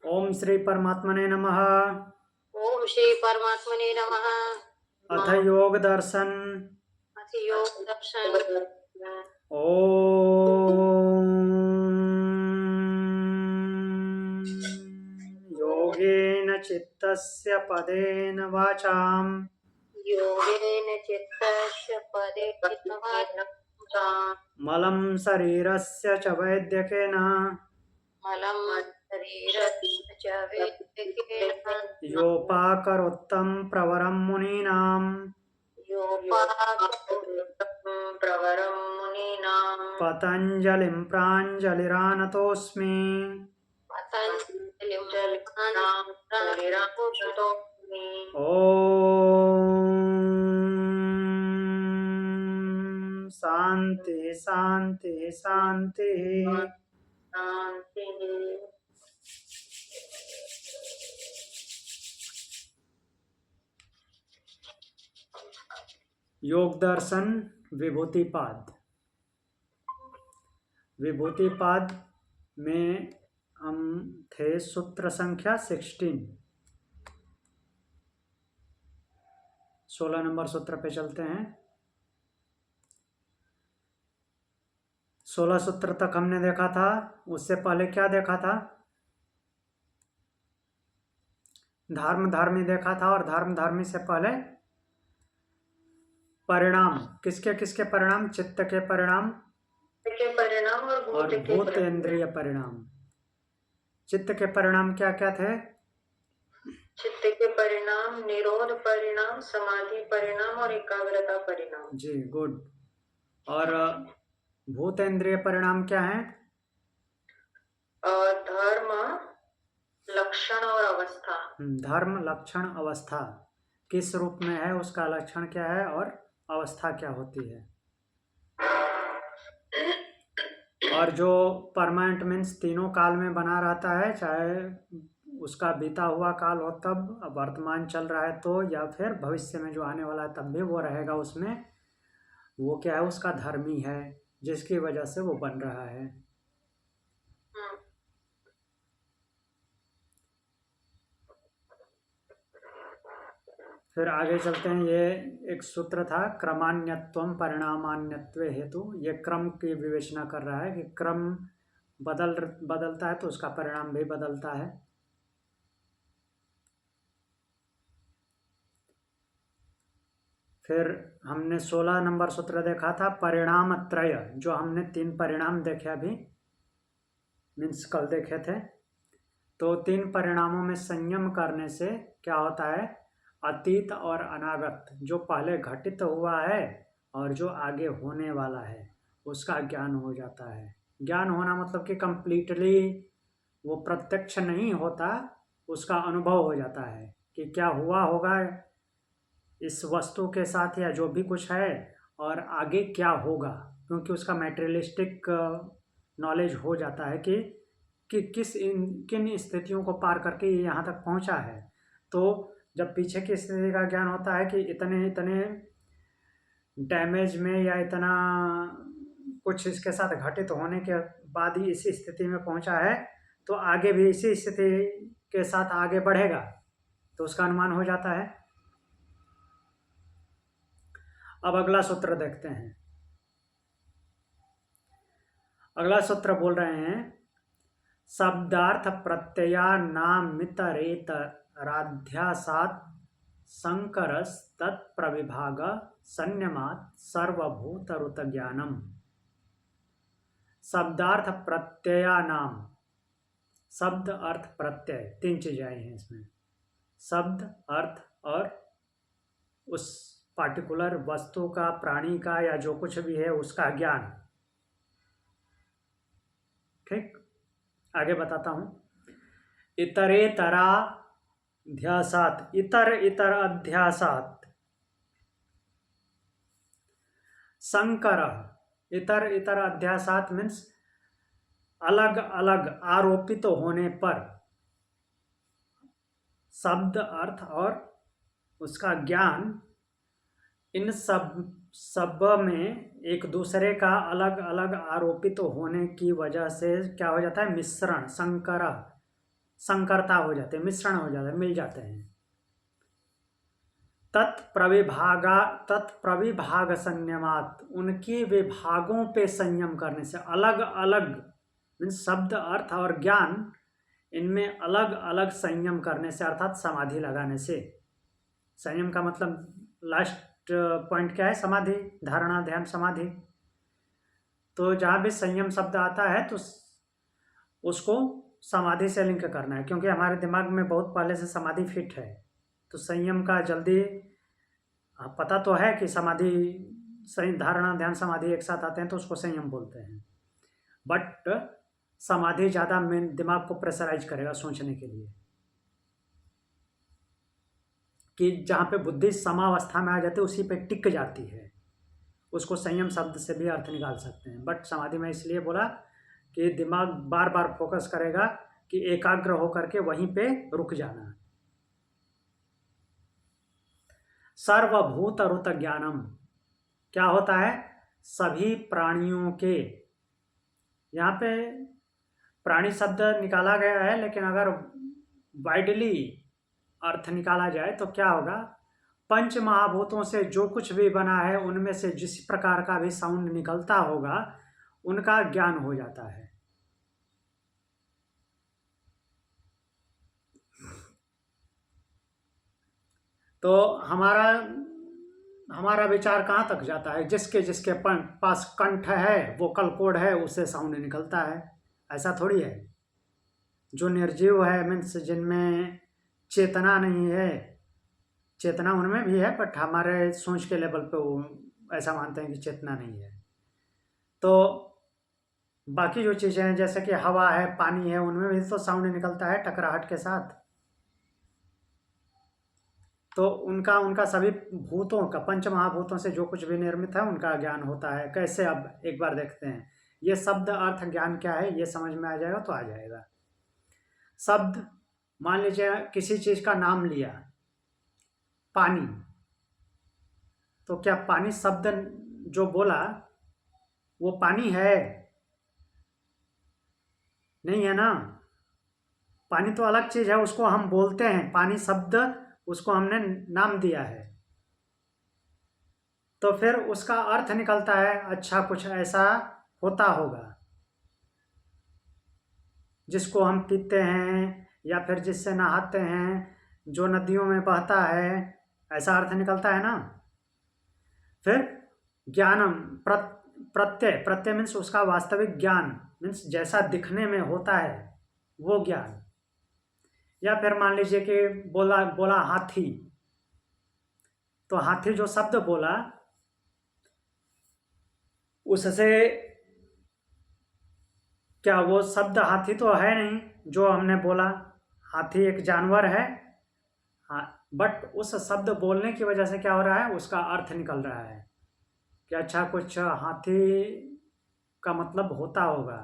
ओम श्री परमात्मने नमः। ओम श्री परमात्मने नमः। अथ योग दर्शन। अथ योग दर्शन। ओम योगेन चित्तस्य पदेन वाचाम योगेन चित्तस्य पदेन वाचां मलं शरीरस्य च वैद्यकेन मलं शरीरस्य च वैद्यकेन योपाकरोत्तं प्रवरं मुनीनां योपाकरोत्तं प्रवरं मुनीनां पतञ्जलिं प्राञ्जलिरानतोऽस्मि। पतञ्जलिं शरीरापोषितोऽस्मि। ओम शांति शांति शांति। शान्तिः। योग दर्शन विभूतिपाद। विभूतिपाद में हम थे सूत्र संख्या 16। 16 नंबर सूत्र पे चलते हैं। 16 सूत्र तक हमने देखा था। उससे पहले क्या देखा था? धर्म धर्मी देखा था। और धर्म धर्मी से पहले परिणाम। किसके किसके परिणाम? चित्त के परिणाम और भूत इंद्रिय परिणाम। चित्त के परिणाम क्या क्या थे? चित्त के परिणाम निरोध परिणाम, समाधि परिणाम और एकाग्रता परिणाम। जी गुड। और भूत इंद्रिय परिणाम क्या है? धर्म, लक्षण और अवस्था। धर्म लक्षण अवस्था किस रूप में है, उसका लक्षण क्या है और अवस्था क्या होती है। और जो परमानेंट मीन्स तीनों काल में बना रहता है, चाहे उसका बीता हुआ काल हो तब, वर्तमान चल रहा है तो, या फिर भविष्य में जो आने वाला है तब भी वो रहेगा उसमें। वो क्या है? उसका धर्मी है, जिसकी वजह से वो बन रहा है। फिर आगे चलते हैं। ये एक सूत्र था, क्रमान्यत्वम परिणामान्यत्वे हेतु। ये क्रम की विवेचना कर रहा है कि क्रम बदलता है तो उसका परिणाम भी बदलता है। फिर हमने 16 नंबर सूत्र देखा था, परिणाम त्रय। जो हमने 3 परिणाम देखे अभी, मीन्स कल देखे थे। तो 3 परिणामों में संयम करने से क्या होता है? अतीत और अनागत, जो पहले घटित हुआ है और जो आगे होने वाला है, उसका ज्ञान हो जाता है। ज्ञान होना मतलब कि कंप्लीटली वो प्रत्यक्ष नहीं होता, उसका अनुभव हो जाता है कि क्या हुआ होगा इस वस्तु के साथ या जो भी कुछ है, और आगे क्या होगा। क्योंकि उसका मैटेरियलिस्टिक नॉलेज हो जाता है कि किन स्थितियों को पार करके ये यहाँ तक पहुँचा है। तो जब पीछे की स्थिति का ज्ञान होता है कि इतने इतने डैमेज में या इतना कुछ इसके साथ घटित होने के बाद ही इसी स्थिति में पहुँचा है, तो आगे भी इसी स्थिति के साथ आगे बढ़ेगा, तो उसका अनुमान हो जाता है। अब अगला सूत्र देखते हैं। अगला सूत्र बोल रहे हैं, शब्दार्थ प्रत्ययानामितरेतराध्यासात् संकरस् तत्प्रविभाग संयमात् सर्वभूतरुत ज्ञानम। शब्दार्थ प्रत्ययानाम, शब्द अर्थ प्रत्यय, 3 चीजें आई हैं इसमें। शब्द, अर्थ और उस पार्टिकुलर वस्तु का, प्राणी का, या जो कुछ भी है उसका ज्ञान। ठीक, आगे बताता हूं। इतरेतराध्यासात्, इतर इतर अध्यासात् संकर। इतर इतर अध्यासात् मीन्स अलग अलग आरोपित होने पर शब्द, अर्थ और उसका ज्ञान, इन सब में एक दूसरे का अलग अलग आरोपित होने की वजह से क्या हो जाता है? मिश्रण, संकर। संकरता हो जाते हैं, मिश्रण हो जाते हैं, मिल जाते हैं। तत्प्रविभाग संयमात, उनके विभागों पे संयम करने से, अलग अलग मीन्स शब्द, अर्थ और ज्ञान, इनमें अलग अलग संयम करने से, अर्थात समाधि लगाने से। संयम का मतलब लास्ट पॉइंट क्या है? समाधि, धारणा, ध्यान, समाधि। तो जहाँ भी संयम शब्द आता है तो उसको समाधि से लिंक करना है, क्योंकि हमारे दिमाग में बहुत पहले से समाधि फिट है। तो संयम का जल्दी पता तो है कि समाधि, सही, धारणा, ध्यान, समाधि एक साथ आते हैं तो उसको संयम बोलते हैं। बट समाधि ज़्यादा मेन दिमाग को प्रेशराइज करेगा सोचने के लिए, कि जहाँ पे बुद्धि समावस्था में आ जाती है उसी पे टिक जाती है, उसको संयम शब्द से भी अर्थ निकाल सकते हैं। बट समाधि में इसलिए बोला कि दिमाग बार बार फोकस करेगा कि एकाग्र होकर के वहीं पे रुक जाना। सर्वभूत रुत ज्ञानम, क्या होता है? सभी प्राणियों के, यहाँ पे प्राणी शब्द निकाला गया है, लेकिन अगर वाइडली अर्थ निकाला जाए तो क्या होगा? पंच महाभूतों से जो कुछ भी बना है उनमें से जिस प्रकार का भी साउंड निकलता होगा उनका ज्ञान हो जाता है। तो हमारा विचार कहाँ तक जाता है? जिसके जिसके पास कंठ है, वोकल कोड है, उससे साउंड निकलता है, ऐसा थोड़ी है। जो निर्जीव है, मीन्स जिनमें चेतना नहीं है, चेतना उनमें भी है बट हमारे सोच के लेवल पे वो ऐसा मानते हैं कि चेतना नहीं है। तो बाकी जो चीज़ें हैं जैसे कि हवा है, पानी है, उनमें भी तो साउंड निकलता है टकराहट के साथ। तो उनका सभी भूतों का, पंच महाभूतों से जो कुछ भी निर्मित है उनका ज्ञान होता है। कैसे? अब एक बार देखते हैं। ये शब्द अर्थ ज्ञान क्या है ये समझ में आ जाएगा तो आ जाएगा। शब्द, मान लीजिए किसी चीज़ का नाम लिया, पानी, तो क्या पानी शब्द जो बोला वो पानी है? नहीं है ना। पानी तो अलग चीज़ है, उसको हम बोलते हैं पानी शब्द, उसको हमने नाम दिया है, तो फिर उसका अर्थ निकलता है अच्छा कुछ ऐसा होता होगा, जिसको हम पीते हैं या फिर जिससे नहाते हैं, जो नदियों में बहता है, ऐसा अर्थ निकलता है ना। फिर ज्ञानम, प्रत्यय मीन्स उसका वास्तविक ज्ञान, मीन्स जैसा दिखने में होता है वो ज्ञान। या फिर मान लीजिए कि बोला हाथी, तो हाथी जो शब्द बोला उससे क्या वो शब्द हाथी तो है नहीं जो हमने बोला, हाथी एक जानवर है, हाँ, बट उस शब्द बोलने की वजह से क्या हो रहा है? उसका अर्थ निकल रहा है कि अच्छा कुछ हाथी का मतलब होता होगा।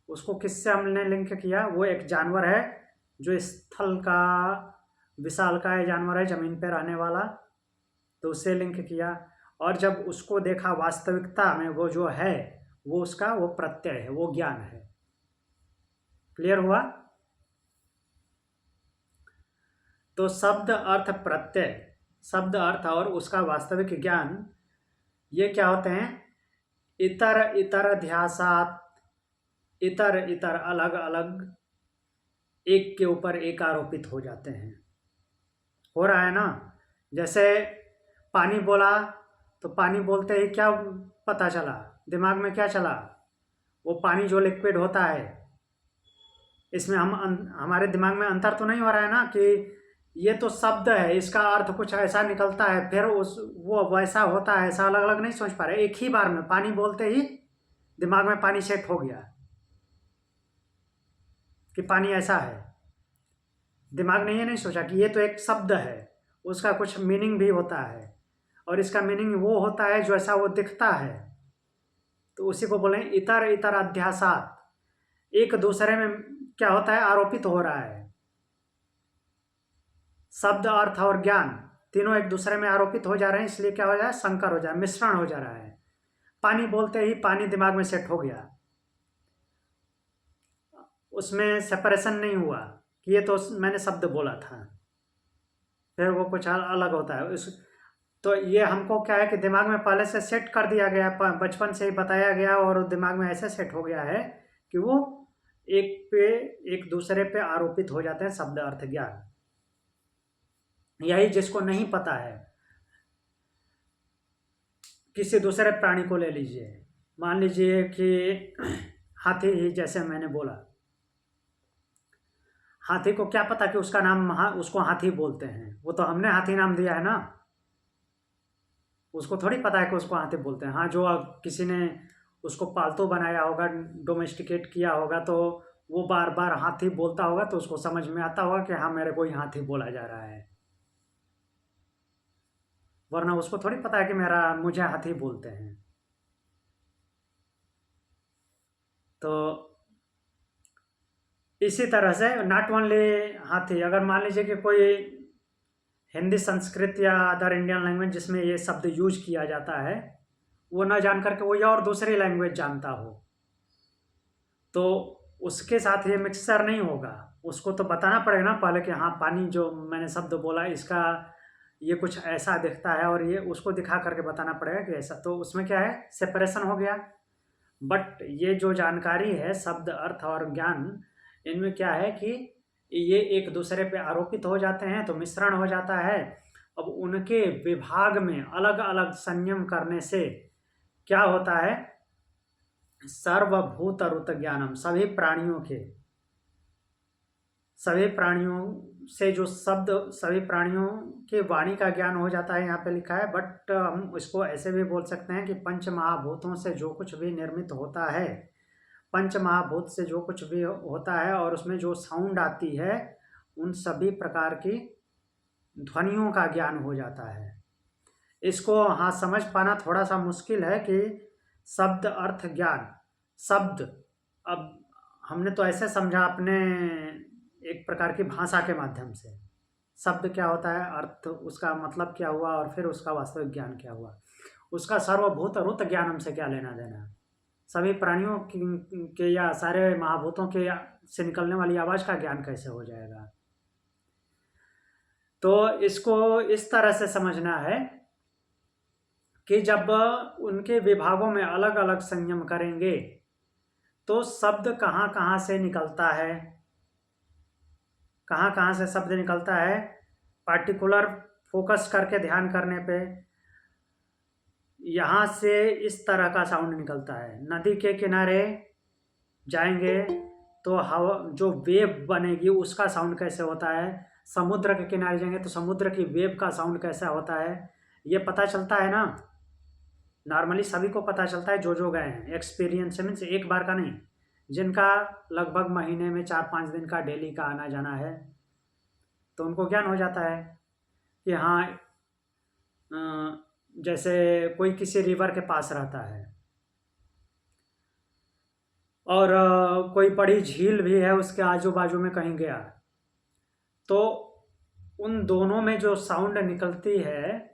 उसको किससे हमने लिंक किया? वो एक जानवर है जो स्थल का विशालकाय जानवर है, जमीन पे रहने वाला, तो उससे लिंक किया। और जब उसको देखा वास्तविकता में वो जो है वो उसका वो प्रत्यय है, वो ज्ञान है। क्लियर हुआ? तो शब्द अर्थ प्रत्यय, शब्द अर्थ और उसका वास्तविक ज्ञान, ये क्या होते हैं? इतर इतर ध्यासात, इतर इतर अलग अलग, एक के ऊपर एक आरोपित हो जाते हैं। हो रहा है ना। जैसे पानी बोला तो पानी बोलते ही क्या पता चला? दिमाग में क्या चला? वो पानी जो लिक्विड होता है, इसमें हमारे दिमाग में अंतर तो नहीं हो रहा है ना कि ये तो शब्द है, इसका अर्थ कुछ ऐसा निकलता है, फिर वो वैसा होता है, ऐसा अलग अलग नहीं सोच पा रहे। एक ही बार में पानी बोलते ही दिमाग में पानी सेट हो गया कि पानी ऐसा है। दिमाग ने ये नहीं सोचा कि ये तो एक शब्द है, उसका कुछ मीनिंग भी होता है, और इसका मीनिंग वो होता है जो ऐसा वो दिखता है। तो उसी को बोले इतर इतर अध्यासात, एक दूसरे में क्या होता है? आरोपित हो रहा है। शब्द अर्थ और ज्ञान तीनों एक दूसरे में आरोपित हो जा रहे हैं, इसलिए क्या हो जाए? संकर हो जाए, मिश्रण हो जा रहा है। पानी बोलते ही पानी दिमाग में सेट हो गया, उसमें सेपरेशन नहीं हुआ, कि ये तो मैंने शब्द बोला था, फिर वो कुछ अलग होता है। तो ये हमको क्या है कि दिमाग में पहले से सेट कर दिया गया, बचपन से ही बताया गया और दिमाग में ऐसे सेट हो गया है कि वो एक दूसरे पे आरोपित हो जाते हैं शब्द अर्थ ज्ञान। यही जिसको नहीं पता है, किसी दूसरे प्राणी को ले लीजिए, मान लीजिए कि हाथी ही, जैसे मैंने बोला, हाथी को क्या पता कि उसका नाम उसको हाथी बोलते हैं, वो तो हमने हाथी नाम दिया है ना, उसको थोड़ी पता है कि उसको हाथी बोलते हैं। हाँ, जो किसी ने उसको पालतू बनाया होगा, डोमेस्टिकेट किया होगा, तो वो बार बार हाथी बोलता होगा तो उसको समझ में आता होगा कि हाँ मेरे को ही हाथी बोला जा रहा है, वरना उसको थोड़ी पता है कि मुझे हाथी बोलते हैं। तो इसी तरह से नॉट ओनली हाथी, अगर मान लीजिए कि कोई हिंदी, संस्कृत या अदर इंडियन लैंग्वेज जिसमें ये शब्द यूज किया जाता है, वो ना जान करके कोई और दूसरी लैंग्वेज जानता हो, तो उसके साथ ये मिक्सचर नहीं होगा। उसको तो बताना पड़ेगा ना पहले कि हाँ, पानी जो मैंने शब्द बोला इसका ये कुछ ऐसा दिखता है, और ये उसको दिखा करके बताना पड़ेगा कि ऐसा, तो उसमें क्या है, सेपरेशन हो गया। बट ये जो जानकारी है, शब्द अर्थ और ज्ञान, इनमें क्या है कि ये एक दूसरे पे आरोपित हो जाते हैं तो मिश्रण हो जाता है। अब उनके विभाग में अलग अलग संयम करने से क्या होता है, सर्वभूत रुत ज्ञानम, सभी प्राणियों से जो शब्द, सभी प्राणियों के वाणी का ज्ञान हो जाता है, यहाँ पे लिखा है। बट हम इसको ऐसे भी बोल सकते हैं कि पंच महाभूतों से जो कुछ भी निर्मित होता है, पंच महाभूत से जो कुछ भी होता है और उसमें जो साउंड आती है, उन सभी प्रकार की ध्वनियों का ज्ञान हो जाता है। इसको हाँ समझ पाना थोड़ा सा मुश्किल है कि शब्द अर्थ ज्ञान, शब्द, अब हमने तो ऐसे समझा अपने एक प्रकार की भाषा के माध्यम से, शब्द क्या होता है, अर्थ उसका मतलब क्या हुआ, और फिर उसका वास्तविक ज्ञान क्या हुआ, उसका सर्वभूत रुत ज्ञानम से क्या लेना देना। सभी प्राणियों के या सारे महाभूतों के से निकलने वाली आवाज का ज्ञान कैसे हो जाएगा। तो इसको इस तरह से समझना है कि जब उनके विभागों में अलग अलग संयम करेंगे तो शब्द कहाँ कहाँ से निकलता है, कहाँ कहाँ से शब्द निकलता है, पार्टिकुलर फोकस करके ध्यान करने पे यहाँ से इस तरह का साउंड निकलता है। नदी के किनारे जाएंगे तो हवा, जो वेव बनेगी उसका साउंड कैसे होता है, समुद्र के किनारे जाएंगे तो समुद्र की वेव का साउंड कैसा होता है, ये पता चलता है ना। नॉर्मली सभी को पता चलता है जो गए हैं, एक्सपीरियंस मीन्स एक बार का नहीं, जिनका लगभग महीने में 4-5 दिन का डेली का आना जाना है, तो उनको ज्ञान हो जाता है कि हाँ, जैसे कोई किसी रिवर के पास रहता है और कोई बड़ी झील भी है उसके आजू बाजू में कहीं गया, तो उन दोनों में जो साउंड निकलती है,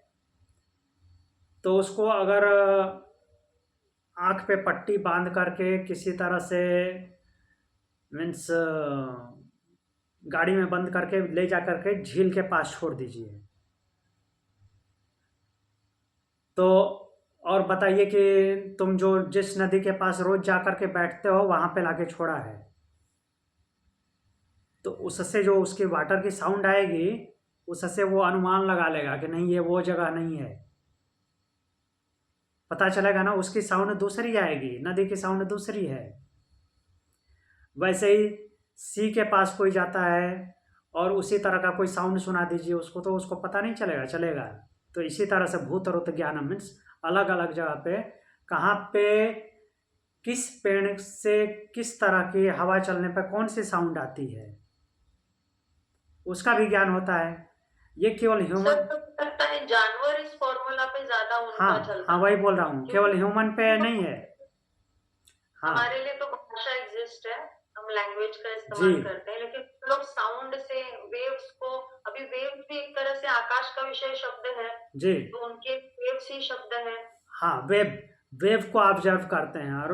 तो उसको अगर आँख पे पट्टी बांध करके किसी तरह से मीन्स गाड़ी में बंद करके ले जा करके झील के पास छोड़ दीजिए, तो और बताइए कि तुम जो जिस नदी के पास रोज जा करके बैठते हो वहाँ पे लाके छोड़ा है, तो उससे जो उसकी वाटर की साउंड आएगी, उससे वो अनुमान लगा लेगा कि नहीं ये वो जगह नहीं है, पता चलेगा ना, उसकी साउंड दूसरी आएगी, नदी की साउंड दूसरी है। वैसे ही सी के पास कोई जाता है और उसी तरह का कोई साउंड सुना दीजिए उसको, तो उसको पता नहीं चलेगा। तो इसी तरह से भूत रुत ज्ञान मीन्स अलग अलग जगह पे, कहाँ पे किस पेड़ से किस तरह की हवा चलने पर कौन सी साउंड आती है, उसका भी ज्ञान होता है। ये केवल ह्यूमन, लगता है जानवर इस फॉर्मूला पे ज्यादा उनका चलता हाँ वही बोल रहा हूँ, केवल ह्यूमन पे नहीं है। हाँ, हमारे लिए तो भाषा एग्जिस्ट है, हम लैंग्वेज का इस्तेमाल करते हैं, लेकिन लोग साउंड से वेव्स को, अभी वेव भी एक तरह से आकाश का विषय शब्द है जी, तो उनके वेव्स ही शब्द है। हाँ, वेव को ऑब्जर्व करते हैं, और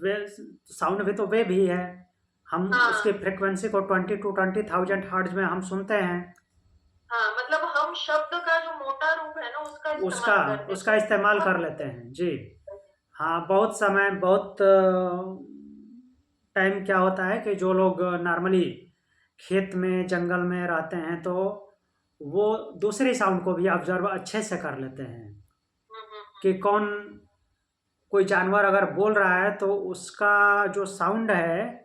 वेव साउंड भी तो वेव ही है, हम हाँ उसकी फ्रिक्वेंसी को 20 to 20,000 हर्ट्ज में हम सुनते हैं, हाँ, मतलब हम शब्द का जो मोटा रूप है ना उसका उसका इस्तेमाल करते हैं, उसका इस्तेमाल कर लेते हैं जी। हाँ, बहुत समय बहुत टाइम क्या होता है कि जो लोग नॉर्मली खेत में जंगल में रहते हैं तो वो दूसरी साउंड को भी ऑब्जर्व अच्छे से कर लेते हैं कि कौन कोई जानवर अगर बोल रहा है तो उसका जो साउंड है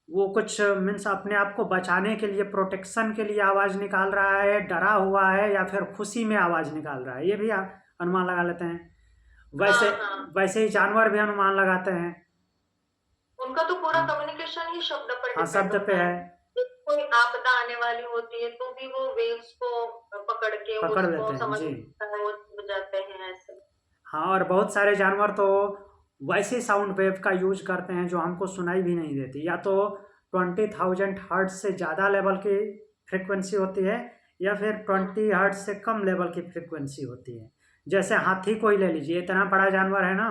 वो कुछ मीन्स अपने आप को बचाने के लिए, प्रोटेक्शन के लिए आवाज़ निकाल रहा है, डरा हुआ है, या फिर खुशी में आवाज़ निकाल रहा है, ये भी अनुमान लगा लेते हैं। वैसे हाँ हाँ, वैसे ही जानवर भी अनुमान लगाते हैं। उनका तो पूरा हाँ, कम्युनिकेशन ही शब्द पर हाँ, डिपेंड शब्द पे होता है। है, जब कोई आपदा आने वाली होती है तो भी वो वेव्स को पकड़ के पकड़ उसको लेते हैं समझ जी। वो बजाते हैं ऐसे। हाँ, और बहुत सारे जानवर तो वैसे साउंड वेव का यूज करते हैं जो हमको सुनाई भी नहीं देती, या तो 20,000 हर्ट्ज से ज़्यादा लेवल की फ्रिक्वेंसी होती है, या फिर 20 हर्ट्ज से कम लेवल की फ्रिक्वेंसी होती है। जैसे हाथी को ही ले लीजिए, इतना बड़ा जानवर है ना,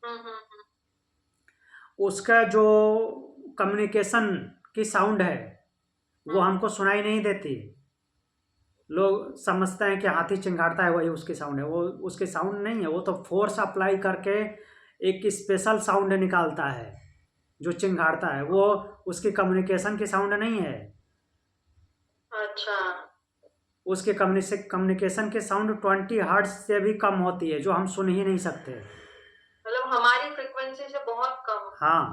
हम्म। उसका जो कम्युनिकेशन की साउंड है वो हम्म। हमको सुनाई नहीं देती। लोग समझते हैं कि हाथी चिंगारता है वही उसकी साउंड है, वो उसकी साउंड नहीं है, वो तो फोर्स अप्लाई करके एक स्पेशल साउंड निकालता है जो चिंगारता है, वो उसकी कम्युनिकेशन की साउंड नहीं है। अच्छा, उसके कम्युनिकेशन की साउंड 20 हर्ट्ज से भी कम होती है जो हम सुन ही नहीं सकते। मतलब हमारी फ्रिक्वेंसी से बहुत कम। हाँ,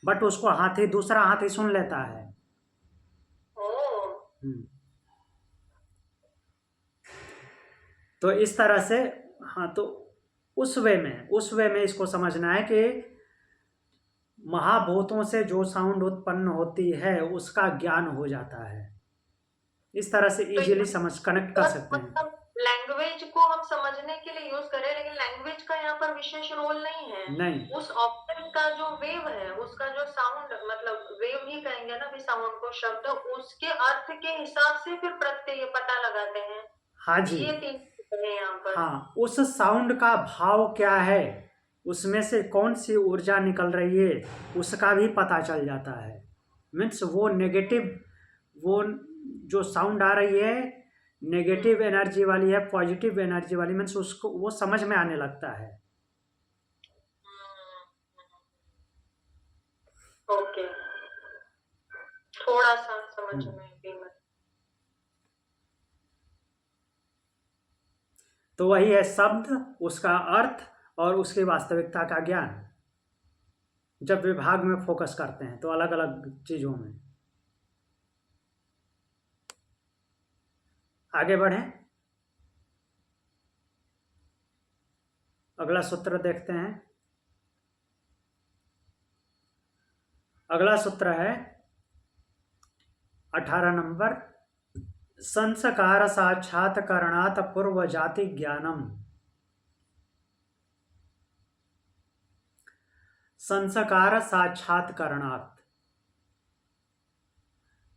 बट उसको हाथी, दूसरा हाथी सुन लेता है। ओ। हम्म। तो इस तरह से, हाँ, तो उस वे में इसको समझना है कि महाभूतों से जो साउंड उत्पन्न होती है उसका ज्ञान हो जाता है। इस तरह से तो इजीली समझ कनेक्ट कर बस सकते हैं। मतलब लैंग्वेज को हम समझने के लिए यूज करें, लेकिन लैंग्वेज का यहाँ पर विशेष रोल नहीं है। नहीं, उस ऑप्शन का जो वेव है, उसका जो साउंड, मतलब वेव ही कहेंगे ना भी साउंड को, शब्द उसके अर्थ के हिसाब से फिर प्रत्यय पता लगाते हैं। हाँ जी, ये तीन चीजें हैं यहाँ पर। हाँ, उस साउंड का भाव क्या है, उसमें से कौन सी ऊर्जा निकल रही है उसका भी पता चल जाता है। मीन्स वो नेगेटिव, वो जो साउंड आ रही है नेगेटिव एनर्जी वाली है, पॉजिटिव एनर्जी वाली, मीन्स उसको वो समझ में आने लगता है। ओके, थोड़ा सा समझ हम्म। में भी मत। तो वही है शब्द, उसका अर्थ और उसकी वास्तविकता का ज्ञान। जब विभाग में फोकस करते हैं तो अलग अलग चीजों में। आगे बढ़ें, अगला सूत्र देखते हैं। अगला सूत्र है 18 नंबर, संस्कार साक्षात्कारणात् पूर्व जाति ज्ञानम। संस्कार साक्षात्कारणात्,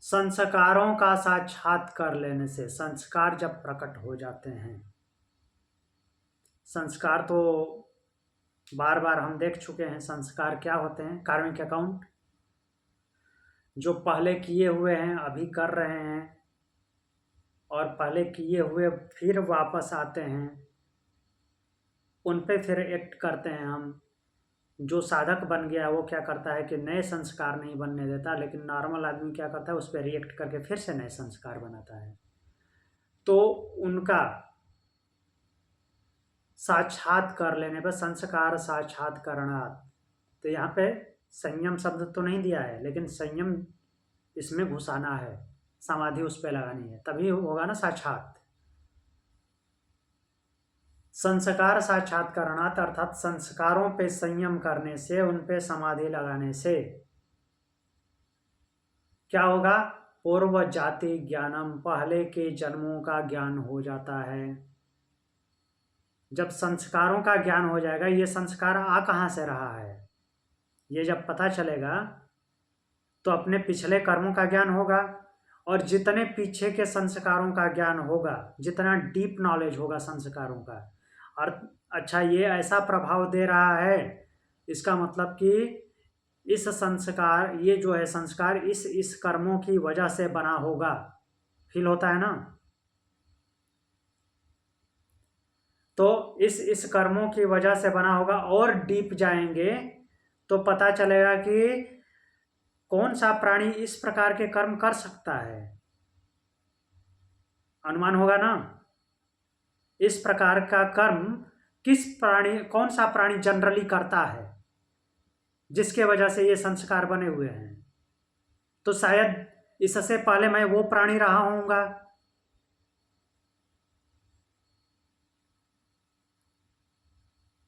संस्कारों का साक्षात कर लेने से, संस्कार जब प्रकट हो जाते हैं, संस्कार तो बार बार हम देख चुके हैं। संस्कार क्या होते हैं? कार्मिक अकाउंट, जो पहले किए हुए हैं अभी कर रहे हैं, और पहले किए हुए फिर वापस आते हैं, उन पे फिर एक्ट करते हैं हम। जो साधक बन गया वो क्या करता है कि नए संस्कार नहीं बनने देता, लेकिन नॉर्मल आदमी क्या करता है, उस पर रिएक्ट करके फिर से नए संस्कार बनाता है। तो उनका साक्षात कर लेने पर संस्कार साक्षात्कारणात्, तो यहाँ पे संयम शब्द तो नहीं दिया है, लेकिन संयम इसमें घुसाना है, समाधि उस पर लगानी है, तभी होगा ना साक्षात। संस्कार साक्षात्कारणात् अर्थात संस्कारों पे संयम करने से, उन पे समाधि लगाने से क्या होगा? पूर्व जाति ज्ञानम, पहले के जन्मों का ज्ञान हो जाता है। जब संस्कारों का ज्ञान हो जाएगा, ये संस्कार आ कहाँ से रहा है, ये जब पता चलेगा तो अपने पिछले कर्मों का ज्ञान होगा, और जितने पीछे के संस्कारों का ज्ञान होगा, जितना डीप नॉलेज होगा संस्कारों का, और अच्छा ये ऐसा प्रभाव दे रहा है, इसका मतलब कि इस संस्कार, ये जो है संस्कार इस कर्मों की वजह से बना होगा। फील होता है ना? तो इस कर्मों की वजह से बना होगा। और डीप जाएंगे तो पता चलेगा कि कौन सा प्राणी इस प्रकार के कर्म कर सकता है। अनुमान होगा ना, इस प्रकार का कर्म किस प्राणी, कौन सा प्राणी जनरली करता है, जिसके वजह से ये संस्कार बने हुए हैं। तो शायद इससे पहले मैं वो प्राणी रहा होऊंगा।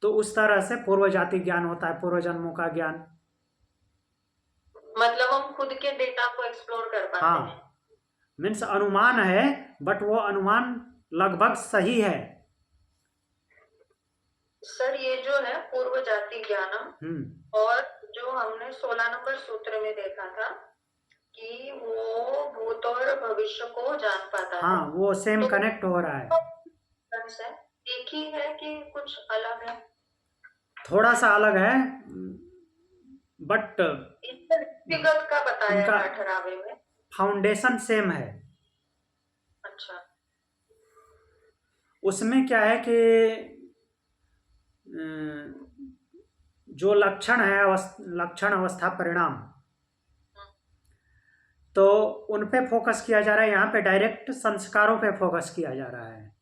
तो उस तरह से पूर्व जाति ज्ञान होता है, पूर्व जन्मों का ज्ञान। मतलब हम खुद के डेटा को एक्सप्लोर कर पाते हैं। हाँ, मीन्स अनुमान है, बट वो अनुमान लगभग सही है। सर ये जो है पूर्व जाति ज्ञानम, और जो हमने 16 नंबर सूत्र में देखा था कि वो भूत और भविष्य को जान पाता हाँ, है, वो सेम तो कनेक्ट हो रहा है। एक ही है कि कुछ अलग है? थोड़ा सा अलग है, बट व्यक्तिगत का बताया उनका है 18वें में। फाउंडेशन सेम है। अच्छा, उसमें क्या है कि जो लक्षण है, लक्षण, अवस्था, परिणाम, तो उन पे फोकस किया जा रहा है। यहाँ पे डायरेक्ट संस्कारों पे फोकस किया जा रहा है।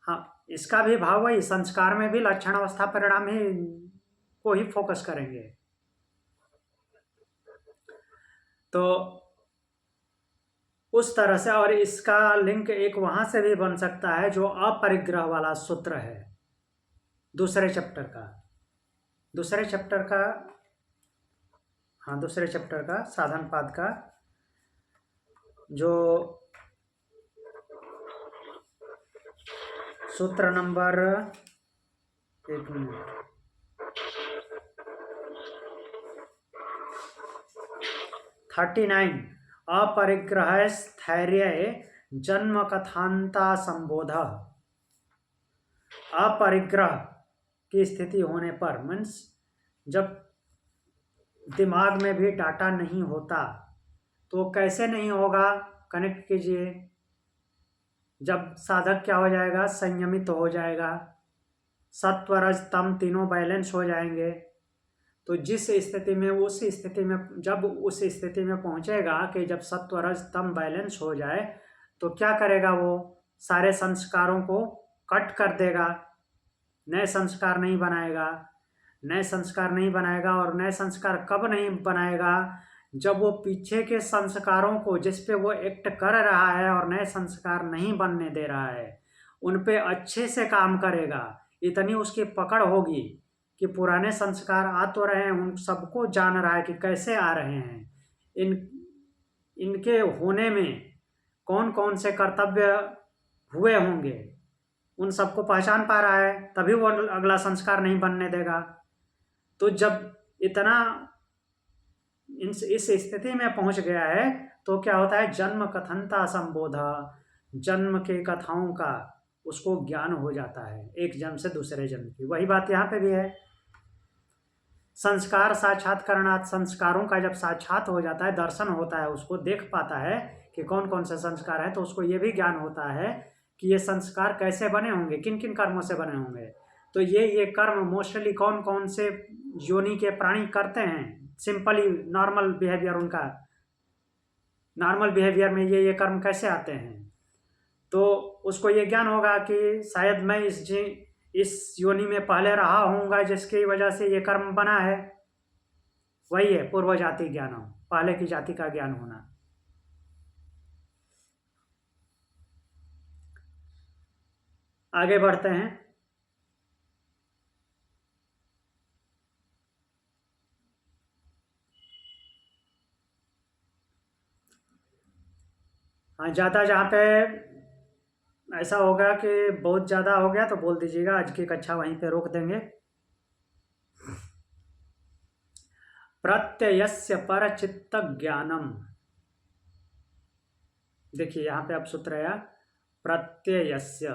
हाँ, इसका भी भाव वही, संस्कार में भी लक्षण, अवस्था, परिणाम ही को ही फोकस करेंगे। तो उस तरह से, और इसका लिंक एक वहां से भी बन सकता है जो अपरिग्रह वाला सूत्र है, दूसरे चैप्टर का, हाँ, दूसरे चैप्टर का साधन पाद का, जो सूत्र नंबर, एक मिनट, 39, अपरिग्रह स्थैर्य जन्म कथांता संबोध। अपरिग्रह की स्थिति होने पर, मीन्स जब दिमाग में भी डाटा नहीं होता, तो कैसे नहीं होगा, कनेक्ट कीजिए। जब साधक क्या हो जाएगा, संयमित हो जाएगा, सत्व रज तम तीनों बैलेंस हो जाएंगे। तो जिस स्थिति में, उस स्थिति में, जब उस स्थिति में पहुंचेगा कि जब सत्व रज तम बैलेंस हो जाए, तो क्या करेगा, वो सारे संस्कारों को कट कर देगा, नए संस्कार नहीं बनाएगा। नए संस्कार नहीं बनाएगा, और नए संस्कार कब नहीं बनाएगा, जब वो पीछे के संस्कारों को, जिस पे वो एक्ट कर रहा है और नए संस्कार नहीं बनने दे रहा है, उन पे अच्छे से काम करेगा। इतनी उसकी पकड़ होगी कि पुराने संस्कार आ तो रहे हैं, उन सबको जान रहा है कि कैसे आ रहे हैं, इनके होने में कौन कौन से कर्तव्य हुए होंगे, उन सबको पहचान पा रहा है, तभी वो अगला संस्कार नहीं बनने देगा। तो जब इतना इस स्थिति में पहुंच गया है, तो क्या होता है, जन्म कथनता संबोध, जन्म के कथाओं का उसको ज्ञान हो जाता है, एक जन्म से दूसरे जन्म की। वही बात यहाँ पे भी है, संस्कार साक्षात्कारणात्, संस्कारों का जब साक्षात हो जाता है, दर्शन होता है, उसको देख पाता है कि कौन कौन से संस्कार है, तो उसको ये भी ज्ञान होता है कि ये संस्कार कैसे बने होंगे, किन किन कर्मों से बने होंगे। तो ये कर्म मोस्टली कौन कौन से योनि के प्राणी करते हैं, सिंपली नॉर्मल बिहेवियर, उनका नॉर्मल बिहेवियर में ये कर्म कैसे आते हैं। तो उसको ये ज्ञान होगा कि शायद मैं इस योनि में पहले रहा होऊंगा, जिसकी वजह से ये कर्म बना है। वही है पूर्व जाति ज्ञान, पहले की जाति का ज्ञान होना। आगे बढ़ते हैं। हाँ, ज़्यादा जहाँ पे ऐसा होगा कि बहुत ज़्यादा हो गया तो बोल दीजिएगा, आज की कक्षा वहीं पे रोक देंगे। प्रत्ययस्य परचित्त ज्ञानम, देखिए यहाँ पे अब सूत्र आया, प्रत्ययस्य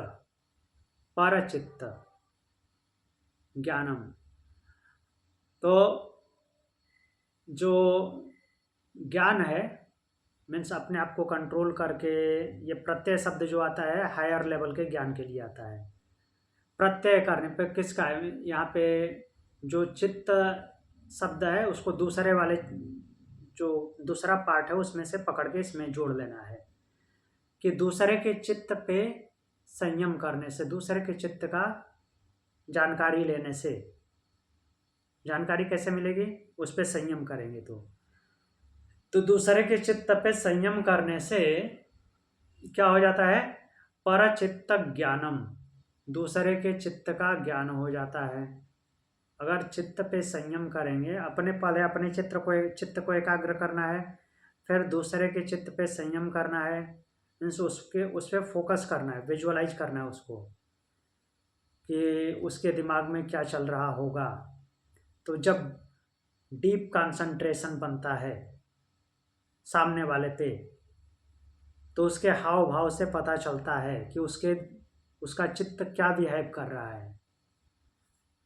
परचित्त ज्ञानम। तो जो ज्ञान है मीन्स अपने आप को कंट्रोल करके, ये प्रत्यय शब्द जो आता है हायर लेवल के ज्ञान के लिए आता है। प्रत्यय करने पे किसका है, यहाँ पे जो चित्त शब्द है उसको दूसरे वाले जो दूसरा पार्ट है उसमें से पकड़ के इसमें जोड़ लेना है कि दूसरे के चित्त पे संयम करने से, दूसरे के चित्त का जानकारी लेने से, जानकारी कैसे मिलेगी, उस पे संयम करेंगे तो दूसरे के चित्त पे संयम करने से क्या हो जाता है, परचित्त ज्ञानम, दूसरे के चित्त का ज्ञान हो जाता है। अगर चित्त पे संयम करेंगे, अपने पहले अपने चित्त को एकाग्र करना है, फिर दूसरे के चित्त पे संयम करना है, मीन्स उस पर फोकस करना है, विजुअलाइज करना है उसको कि उसके दिमाग में क्या चल रहा होगा। तो जब डीप कंसंट्रेशन बनता है सामने वाले पे, तो उसके हाव भाव से पता चलता है कि उसका चित्त क्या बिहेव कर रहा है,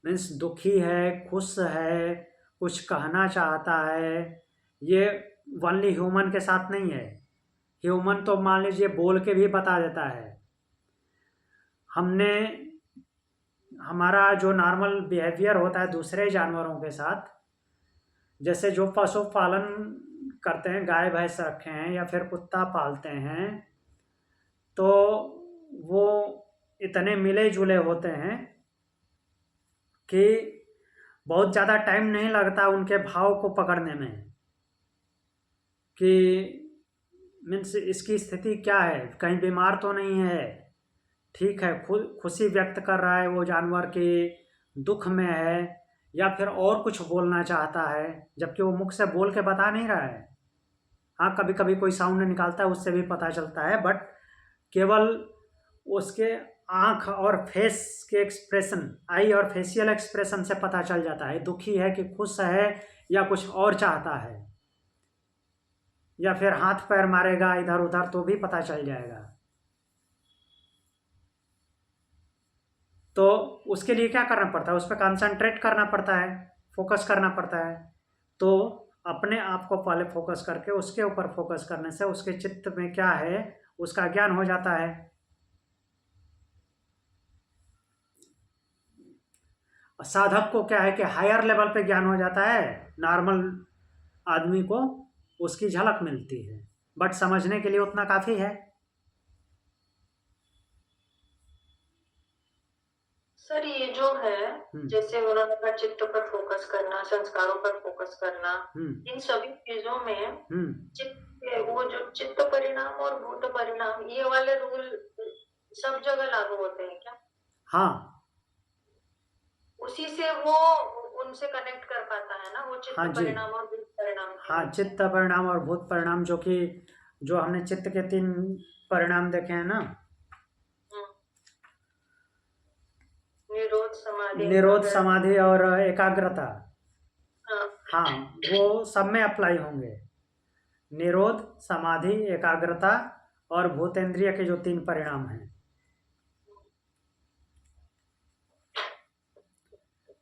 मीन्स दुखी है, खुश है, कुछ कहना चाहता है। ये ओनली ह्यूमन के साथ नहीं है, ह्यूमन तो मान लीजिए बोल के भी बता देता है। हमारा जो नॉर्मल बिहेवियर होता है दूसरे जानवरों के साथ, जैसे जो पशुपालन करते हैं, गाय भैंस रखे हैं या फिर कुत्ता पालते हैं, तो वो इतने मिले जुले होते हैं कि बहुत ज़्यादा टाइम नहीं लगता उनके भाव को पकड़ने में कि मीन्स इसकी स्थिति क्या है, कहीं बीमार तो नहीं है, ठीक है, खुशी व्यक्त कर रहा है वो जानवर की, दुख में है, या फिर और कुछ बोलना चाहता है, जबकि वो मुख से बोल के बता नहीं रहा है। हाँ, कभी कभी कोई साउंड निकालता है, उससे भी पता चलता है, बट केवल उसके आँख और फेस के एक्सप्रेशन, आई और फेशियल एक्सप्रेशन से पता चल जाता है दुखी है कि खुश है या कुछ और चाहता है, या फिर हाथ पैर मारेगा इधर उधर तो भी पता चल जाएगा। तो उसके लिए क्या करना पड़ता है, उस पर कंसंट्रेट करना पड़ता है, फोकस करना पड़ता है। तो अपने आप को पहले फोकस करके उसके ऊपर फोकस करने से उसके चित्त में क्या है उसका ज्ञान हो जाता है। साधक को क्या है कि हायर लेवल पे ज्ञान हो जाता है, नॉर्मल आदमी को उसकी झलक मिलती है, बट समझने के लिए उतना काफी है। सर ये जो है, जैसे उन्होंने कहा चित्त पर फोकस करना, संस्कारों पर फोकस करना, इन सभी चीजों में वो जो चित्त परिणाम और भूत परिणाम, ये वाले रूल सब जगह लागू होते हैं क्या? हाँ, उसी से वो उनसे कनेक्ट कर पाता है ना, वो चित्त परिणाम और भूत परिणाम। हाँ, चित्त परिणाम और भूत परिणाम, जो हमने चित्त के 3 परिणाम देखे हैं ना, निरोध, समाधि और एकाग्रता। हाँ, वो सब में अप्लाई होंगे। निरोध, समाधि, एकाग्रता और भूतेंद्रिय के जो 3 परिणाम हैं,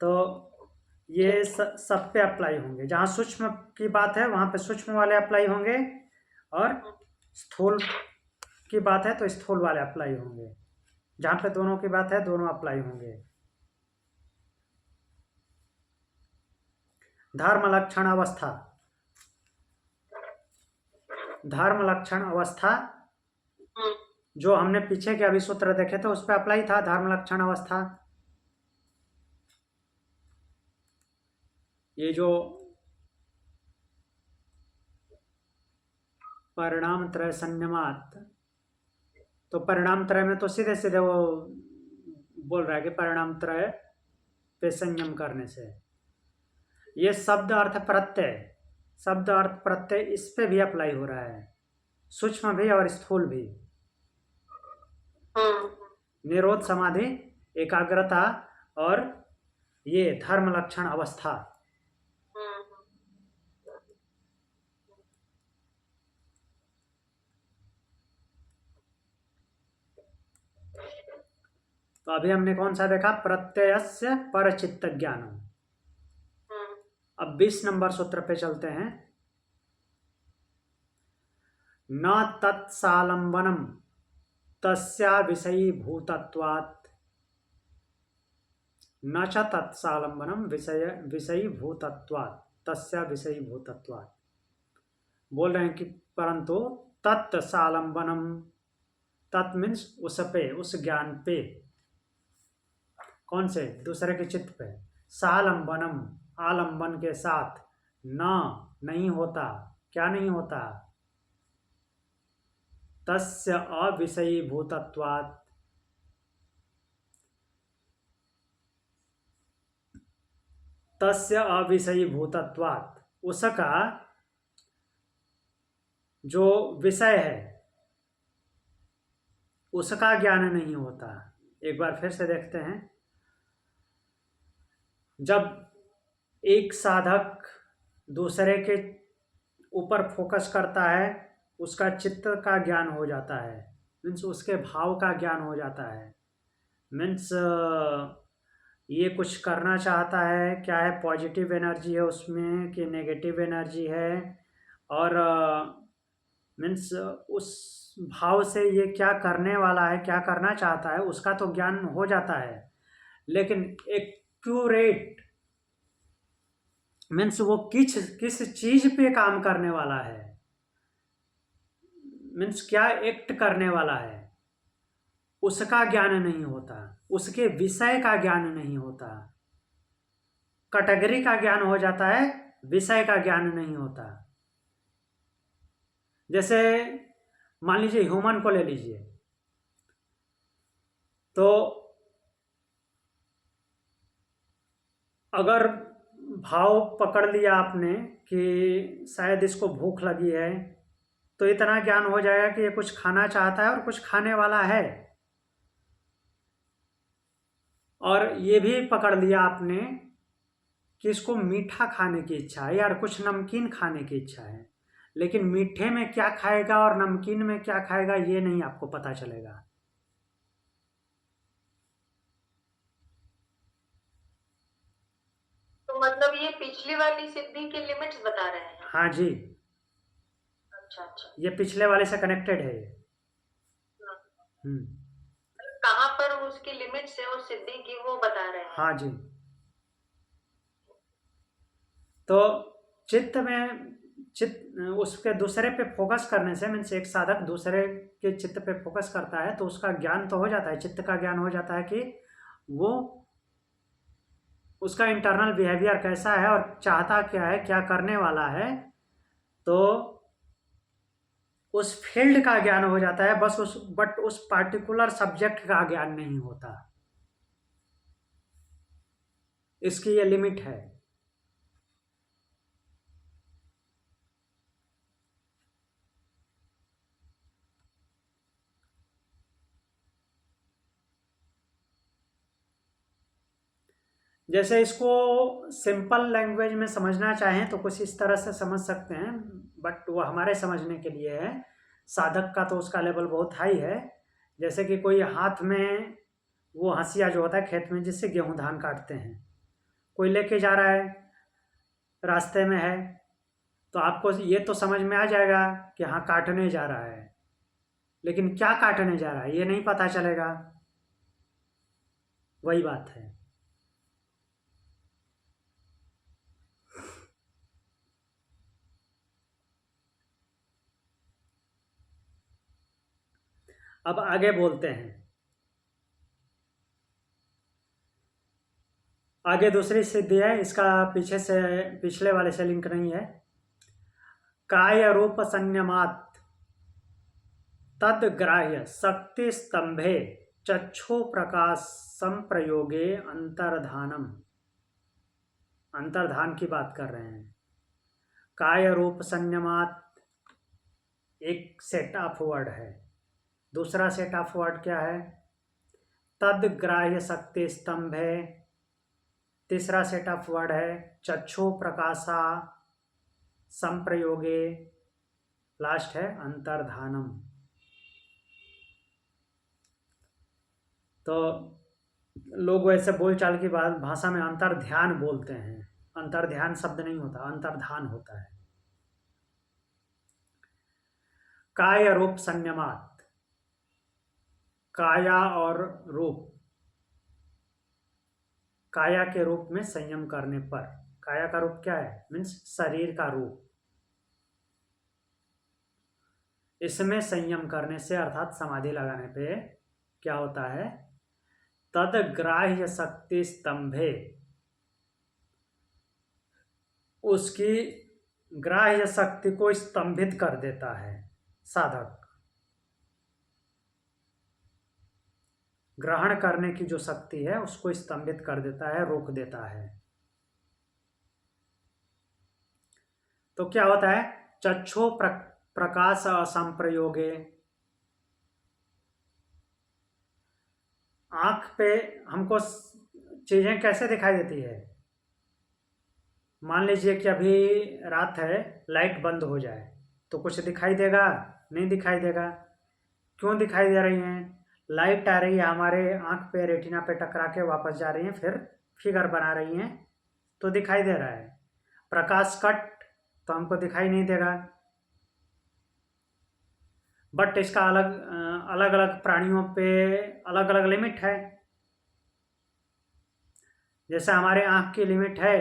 तो ये सब पे अप्लाई होंगे। जहाँ सूक्ष्म की बात है वहाँ पे सूक्ष्म वाले अप्लाई होंगे, और स्थूल की बात है तो स्थूल वाले अप्लाई होंगे। जहाँ पे दोनों की बात है दोनों अप्लाई होंगे। धर्म लक्षण अवस्था, धर्म लक्षण अवस्था जो हमने पीछे के अभी सूत्र देखे थे उस पर अप्लाई था। धर्म लक्षण अवस्था, ये जो परिणाम त्रय संयमात, तो परिणाम त्रय में तो सीधे सीधे वो बोल रहा है कि परिणाम त्रय पे संयम करने से, ये शब्द अर्थ प्रत्यय, शब्द अर्थ प्रत्यय इस पे भी अप्लाई हो रहा है, सूक्ष्म भी और स्थूल भी। निरोध, समाधि, एकाग्रता और ये धर्म लक्षण अवस्था। तो अभी हमने कौन सा देखा, प्रत्ययस्य परचित्त ज्ञानम। अब 20 नंबर सूत्र पे चलते हैं। न तत्सालंबनम तस्या विषयीभूतत्वात्, न च तत्सालंबनम विषयीभूतत्वात् तस्या विषयीभूतत्वात्। बोल रहे हैं कि परंतु तत्सालंबनम, तत् मीन्स उस पे, उस ज्ञान पे, कौन से, दूसरे के चित्त पे, सालंबनम आलंबन के साथ, न नहीं होता, क्या नहीं होता, तस्य अविषयीभूतत्वात्, तस्य अविषयीभूतत्वात्, उसका जो विषय है उसका ज्ञान नहीं होता। एक बार फिर से देखते हैं। जब एक साधक दूसरे के ऊपर फोकस करता है, उसका चित्त का ज्ञान हो जाता है, मीन्स उसके भाव का ज्ञान हो जाता है। मीन्स ये कुछ करना चाहता है, क्या है, पॉजिटिव एनर्जी है उसमें कि नेगेटिव एनर्जी है, और मीन्स उस भाव से ये क्या करने वाला है, क्या करना चाहता है, उसका तो ज्ञान हो जाता है। लेकिन एक्यूरेट मीन्स वो किस चीज पे काम करने वाला है, मीन्स क्या एक्ट करने वाला है, उसका ज्ञान नहीं होता, उसके विषय का ज्ञान नहीं होता। कैटेगरी का ज्ञान हो जाता है, विषय का ज्ञान नहीं होता। जैसे मान लीजिए ह्यूमन को ले लीजिए, तो अगर भाव पकड़ लिया आपने कि शायद इसको भूख लगी है, तो इतना ज्ञान हो जाएगा कि ये कुछ खाना चाहता है और कुछ खाने वाला है। और ये भी पकड़ लिया आपने कि इसको मीठा खाने की इच्छा है यार, कुछ नमकीन खाने की इच्छा है, लेकिन मीठे में क्या खाएगा और नमकीन में क्या खाएगा ये नहीं आपको पता चलेगा। तो मतलब ये पिछली वाली सिद्धि के लिमिट्स बता रहे हैं। हाँ जी, अच्छा अच्छा, ये पिछले वाले से कनेक्टेड है ये। कहाँ पर उसकी लिमिट्स है उस सिद्धि की वो बता रहे हैं। हाँ जी, तो चित्त उसके दूसरे पे फोकस करने से, मीन्स एक साधक दूसरे के चित्त पे फोकस करता है तो उसका ज्ञान तो हो जाता है, चित्त का ज्ञान हो जाता है कि वो उसका इंटरनल बिहेवियर कैसा है और चाहता क्या है, क्या करने वाला है। तो उस फील्ड का ज्ञान हो जाता है, बस उस पार्टिकुलर सब्जेक्ट का ज्ञान नहीं होता। इसकी ये लिमिट है। जैसे इसको सिंपल लैंग्वेज में समझना चाहें तो कुछ इस तरह से समझ सकते हैं, बट वो हमारे समझने के लिए है। साधक का तो उसका लेवल बहुत हाई है। जैसे कि कोई हाथ में वो हंसिया जो होता है खेत में जिससे गेहूं धान काटते हैं, कोई लेके जा रहा है, रास्ते में है, तो आपको ये तो समझ में आ जाएगा कि हाँ काटने जा रहा है, लेकिन क्या काटने जा रहा है ये नहीं पता चलेगा। वही बात है। अब आगे बोलते हैं। आगे दूसरी सिद्धि है, इसका पीछे से पिछले वाले से लिंक नहीं है। काय रूप संयमात तद्ग्राह्य शक्ति स्तंभे चक्षु प्रकाश संप्रयोगे अंतर्धानम। अंतर्धान की बात कर रहे हैं। काय रूप संयमात एक सेट ऑफ वर्ड है, दूसरा सेट ऑफ वर्ड क्या है, तद्ग्राह्य शक्ति स्तंभ है, तीसरा सेट ऑफ वर्ड है चक्षु प्रकाशा संप्रयोगे, लास्ट है अंतर्धानम। तो लोग वैसे बोलचाल की भाषा में अंतर ध्यान बोलते हैं, अंतर्ध्यान शब्द नहीं होता, अंतर्धान होता है। काय रूप संयमात, काया और रूप, काया के रूप में संयम करने पर, काया का रूप क्या है, मीन्स शरीर का रूप, इसमें संयम करने से अर्थात समाधि लगाने पे क्या होता है, तद ग्राह्य शक्ति स्तंभे, उसकी ग्राह्य शक्ति को स्तंभित कर देता है। साधक ग्रहण करने की जो शक्ति है उसको स्तंभित कर देता है, रोक देता है। तो क्या होता है, चक्षु प्रकाश असंप्रयोगे, आंख पे हमको चीजें कैसे दिखाई देती है। मान लीजिए कि अभी रात है, लाइट बंद हो जाए तो कुछ दिखाई देगा, नहीं दिखाई देगा। क्यों दिखाई दे रही हैं, लाइट आ रही है हमारे आंख पे, रेटिना पे टकरा के वापस जा रही है, फिर फिगर बना रही हैं तो दिखाई दे रहा है। प्रकाश कट तो हमको दिखाई नहीं देगा। बट इसका अलग अलग प्राणियों पे अलग अलग लिमिट है। जैसे हमारे आंख की लिमिट है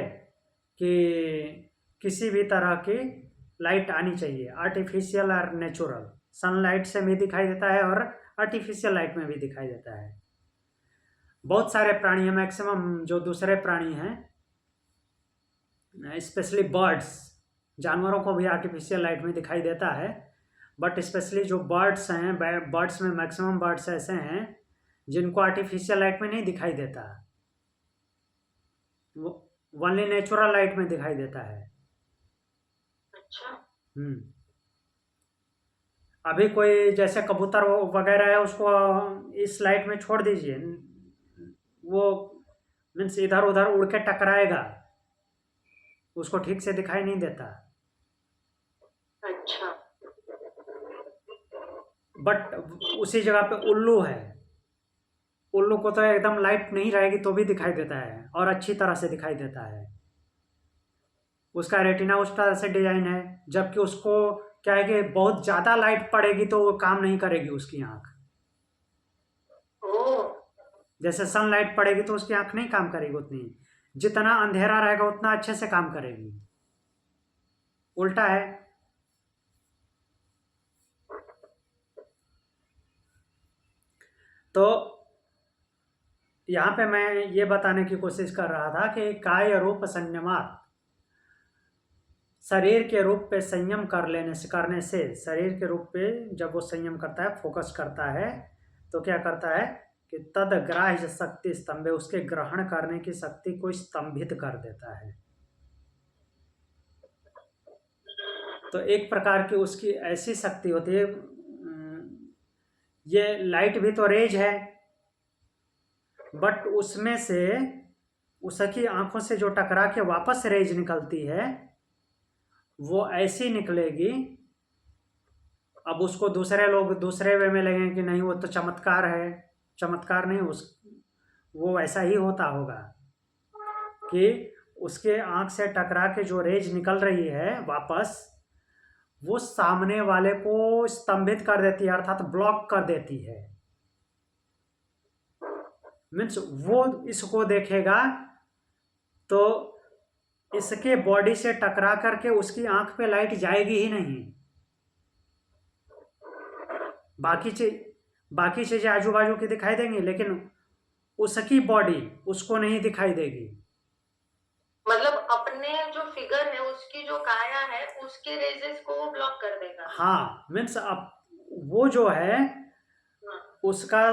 कि किसी भी तरह की लाइट आनी चाहिए, आर्टिफिशियल और नेचुरल, सनलाइट से भी दिखाई देता है और आर्टिफिशियल लाइट में भी दिखाई देता है। बहुत सारे प्राणी हैं, मैक्सिमम जो दूसरे प्राणी हैं, स्पेशली बर्ड्स, जानवरों को भी आर्टिफिशियल लाइट में दिखाई देता है, बट स्पेशली जो बर्ड्स हैं, बर्ड्स में मैक्सिमम बर्ड्स ऐसे हैं जिनको आर्टिफिशियल लाइट में नहीं दिखाई देता, वो ओनली नेचुरल लाइट में दिखाई देता है। अच्छा। अभी कोई जैसे कबूतर वगैरह है, उसको इस लाइट में छोड़ दीजिए, वो मीन्स इधर उधर उड़ के टकराएगा, उसको ठीक से दिखाई नहीं देता। अच्छा। बट उसी जगह पे उल्लू है, उल्लू को तो एकदम लाइट नहीं रहेगी तो भी दिखाई देता है और अच्छी तरह से दिखाई देता है। उसका रेटिना उस तरह से डिजाइन है, जबकि उसको क्या है कि बहुत ज्यादा लाइट पड़ेगी तो वो काम नहीं करेगी उसकी आंख। जैसे सनलाइट पड़ेगी तो उसकी आंख नहीं काम करेगी उतनी, जितना अंधेरा रहेगा उतना अच्छे से काम करेगी। उल्टा है। तो यहां पे मैं ये बताने की कोशिश कर रहा था कि काय रूप संयमात, शरीर के रूप पे संयम करने से शरीर के रूप पे जब वो संयम करता है, फोकस करता है, तो क्या करता है कि तद ग्राह्य शक्ति स्तंभे, उसके ग्रहण करने की शक्ति को स्तंभित कर देता है। तो एक प्रकार की उसकी ऐसी शक्ति होती है, ये लाइट भी तो रेज है, बट उसमें से उसकी आंखों से जो टकरा के वापस रेज निकलती है वो ऐसी निकलेगी। अब उसको दूसरे लोग दूसरे वे में लगेंगे कि नहीं वो तो चमत्कार है, चमत्कार नहीं, वो ऐसा ही होता होगा कि उसके आंख से टकरा के जो रेज निकल रही है वापस, वो सामने वाले को स्तंभित कर देती है, अर्थात ब्लॉक कर देती है। मीन्स वो इसको देखेगा तो इसके बॉडी से टकरा करके उसकी आंख पे लाइट जाएगी ही नहीं। बाकी चीजें आजू बाजू की दिखाई देंगी, लेकिन उसकी बॉडी उसको नहीं दिखाई देगी। मतलब अपने जो फिगर है, उसकी जो काया है, उसके रेजेस को वो ब्लॉक कर देगा। हाँ, मीन्स अब वो जो है उसका